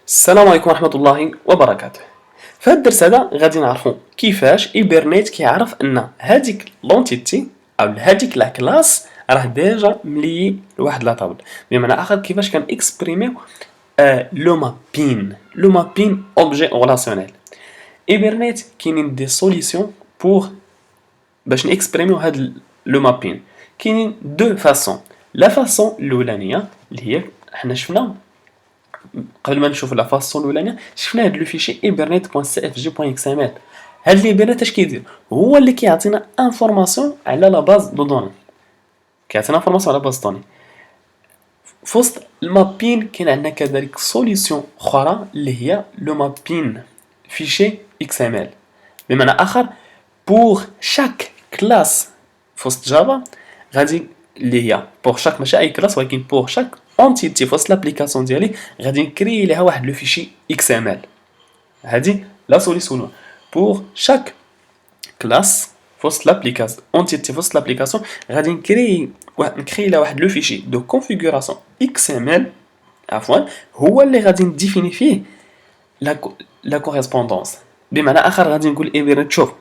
السلام عليكم ورحمة الله وبركاته. في هذا الدرس هذا غادي نعرفوا كيفاش ايبرنيت كيعرف ان هذيك لونتيتي او هذيك لا كلاس راه ديجا ملي لواحد لا طابل. بمعنى اخر كيفاش كان اكسبريميو لو مابين اوبجي ريلاسيونيل. ايبرنيت كاينين دي سوليسيون بور باش نكسبريميو هاد لو مابين. كاينين دو فاسون. لا فاسون الاولانيه اللي هي حنا شفنا قبل ما نشوف لا فاسون الاولانيه شفنا هاد لو فيشي ibernate.cfg.xml. هاد الibernate اش كيدير؟ هو اللي كيعطينا انفورماسيون على لا باز دو دوني، كيعطينا انفورماسيون على باز دوني. فوسط المابين كاين عندنا كذلك سوليسيون اخرى اللي هي لو مابين فيشي XML. بمعنى اخر بور شاك كلاس فوسط جافا غادي اللي هي بور شاك ماشي اي كلاس ولكن بور شاك اونتيتي فوسط لابليكاسيون ديالي غادي نكري ليها واحد لو فيشي XML. هادي لا سوليسيون بور شاك كلاس فوسط لابليكاسيون اونتيتي فوسط لابليكاسيون غادي نكري لها واحد لو فيشي دو كونفيغوراسيون XML عفوا هو اللي غادي نديفيني فيه لا كوريسبوندونس. بمعنى اخر غادي نقول ايبرنت شوف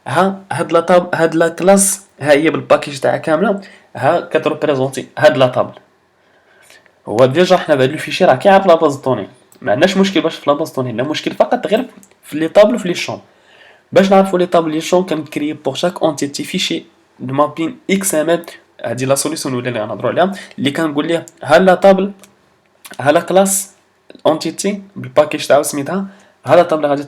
ها هاد لا طاب هاد لا كلاس ها هي بالباكيج تاعها كامله ها كتريبريزونتي هاد لا طابل. هو ديجا حنا بهاد لو فيشي راه كيعرف لا باز طوني، ما عندناش مشكل باش في لا باز طوني، لا مشكل فقط غير في لي طابل وفي لي شون. باش نعرفوا لي طابل لي شون كنكري بور شاك اونتيتي فيشي دو مابين XML. هادي لا سوليسيون الاولى اللي غنهضروا عليها اللي كنقول ليه ها لا طابل ها لا كلاس اونتيتي بالباكيج تاعو سميتها ها لا طابل غادي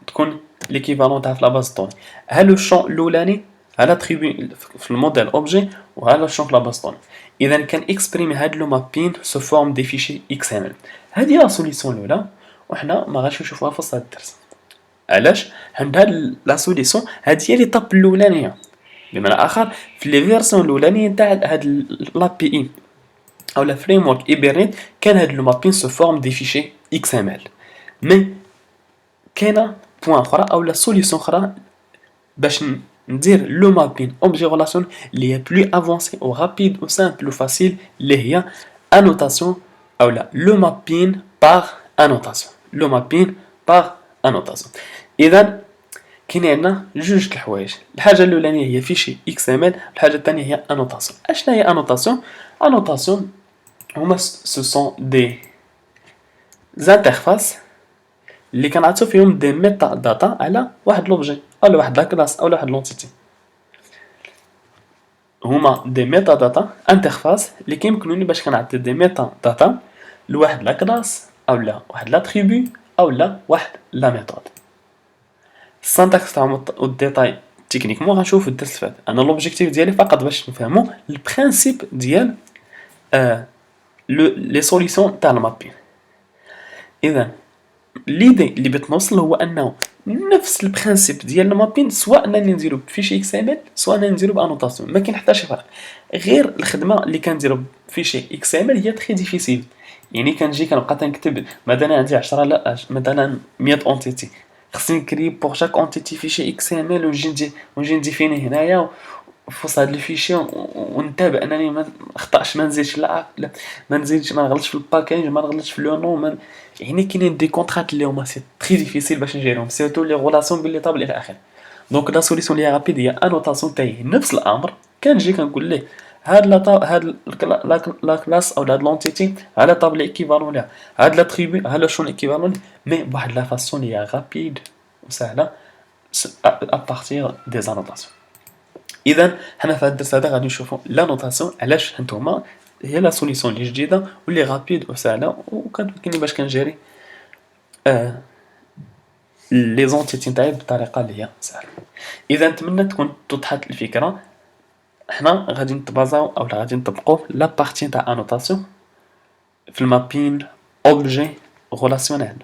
تكون ليكيفالون تاع في لا باز طوني. ها لو شون الاولاني ها لا تريبي في الموديل اوبجي وها لو شون في لا باز طوني. اذا كان اكسبريمي هاد لو مابين سو فورم دي فيشي XML. هادي لا سوليسيون الاولى وحنا ما غاديش نشوفوها في هذا الدرس. علاش؟ عند هاد لا سوليسيون هادي هي لي طاب الاولانيه. بمعنى اخر في لي فيرسيون الاولانيه تاع هاد لابي اي او لا فريم ورك ايبرنيت كان هاد لو مابين سو فورم دي فيشي XML. مي كاينه بوان اخرى او لا سوليسيون اخرى باش ندير لو مابين اوبجي ريلاسيون اللي هي بلو افونسي او رابيد او سامبل او فاسيل اللي هي انوتاسيون او لا لو مابين باغ انوتاسيون. لو مابين باغ انوتاسيون. اذا كاين عندنا جوج د الحوايج. الحاجه الاولانيه هي فيشي XML، الحاجه الثانيه هي انوتاسيون. اشنا هي انوتاسيون؟ انوتاسيون هما سو سون دي زانترفاس اللي كنعطيو فيهم دي ميتا داتا على واحد لوبجي او واحد لا كلاس او واحد لونتيتي. هما دي ميتا داتا انترفاس اللي كيمكنوني باش كنعطي دي ميتا داتا لواحد لا كلاس او لا واحد لا تريبي او لا واحد لا ميثود. السانتاكس تاعهم والديتاي تكنيكمون غنشوف في الدرس الفات. انا لوبجيكتيف ديالي فقط باش نفهموا البرينسيپ ديال لي سوليسيون تاع المابين. اذا ليدي اللي بغيت نوصل هو انه نفس البرينسيپ ديال المابين سواء انني نديرو بفيشي XML سواء انني نديرو بانوتاسيون ما كاين حتى شي فرق، غير الخدمه اللي كنديرو بفيشي XML هي تري ديفيسيل. يعني كنجي كنبقى تنكتب مثلا عندي 10 لا مثلا 100 اونتيتي خصني نكري بور شاك اونتيتي فيشي XML ونجي نديفيني هنايا فوسط هاد الفيشي ونتابع انني ما نخطاش ما نزيدش لا ما نزيدش ما نغلطش في الباكيج ما نغلطش في لو نو يعني كاينين دي كونترات اللي هما سي تري ديفيسيل باش نجيرهم سيرتو لي غولاسيون بين لي طابل الى اخره. دونك لا سوليسيون لي رابيد هي انوتاسيون تاعي نفس الامر كنجي كنقول ليه هاد لا كلاس او هاد لونتيتي على طابل ايكيفالون لها هاد لا تريبي ها لو شون ايكيفالون مي بواحد لا فاسون لي رابيد وسهله ا بارتير دي انوتاسيون. اذا حنا في هذا الدرس هذا غادي نشوفوا لا نوتاسيون علاش هانتوما هي لا سوليسيون اللي جديده واللي رابيد وسهله وكتمكنني باش كنجيري لي زونتيتي نتاعي بطريقه اللي هي سهله. اذا نتمنى تكون توضحت الفكره. حنا غادي نتبازاو او غادي نطبقوا لا بارتي تاع انوتاسيون في المابين اوبجي ريلاسيونيل.